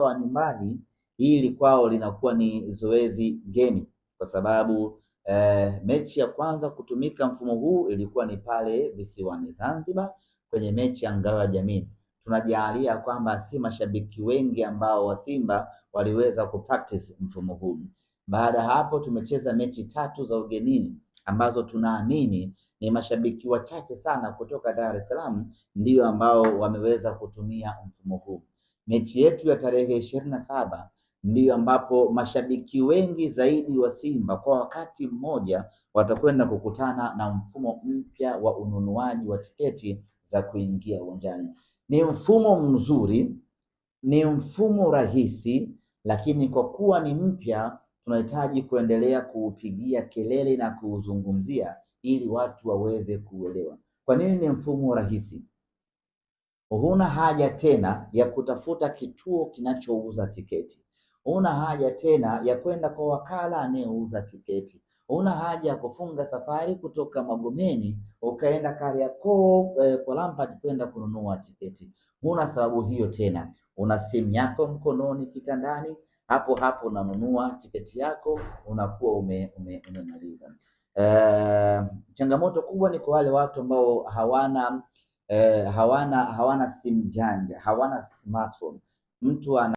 wa nyumbani, hili kwao linakuwa ni zoezi geni kwa sababu mechi ya kwanza kutumika mfumo huu ilikuwa ni pale visiwani Zanzibar kwenye mechi ya ngao ya jamii. Tunajalia kwamba si mashabiki wengi ambao wa Simba waliweza kupractice mfumo huu. Baada ya hapo tumecheza mechi 3 za ugenini ambazo tunaamini ni mashabiki wachache sana kutoka Dar es Salaam ndio ambao wameweza kutumia mfumo huu. Mechi yetu ya tarehe 27 ndiyo ambapo mashabiki wengi zaidi wa Simba kwa wakati mmoja watakwenda kukutana na mfumo mpya wa ununuaji wa tiketi za kuingia uwanjani. Ni mfumo mzuri, ni mfumo rahisi, lakini kwa kuwa ni mpya tunahitaji kuendelea kuupigia kelele na kuuzungumzia ili watu waweze kuelewa. Kwa nini ni mfumo rahisi? Huna haja tena ya kutafuta kituo kinachouza tiketi. Huna haja tena ya kwenda kwa wakala anayeuza tiketi. Huna haja ya kufunga safari kutoka Magomeni ukaenda Kariakoo kwa Lampard kwenda kununua tiketi. Huna sababu hiyo tena. Una simu yako mkononi kitandani, hapo hapo unanunua tiketi yako, unakuwa umemaliza. Changamoto kubwa ni kwa wale watu ambao hawana simu janja, hawana smartphone. Mtu ana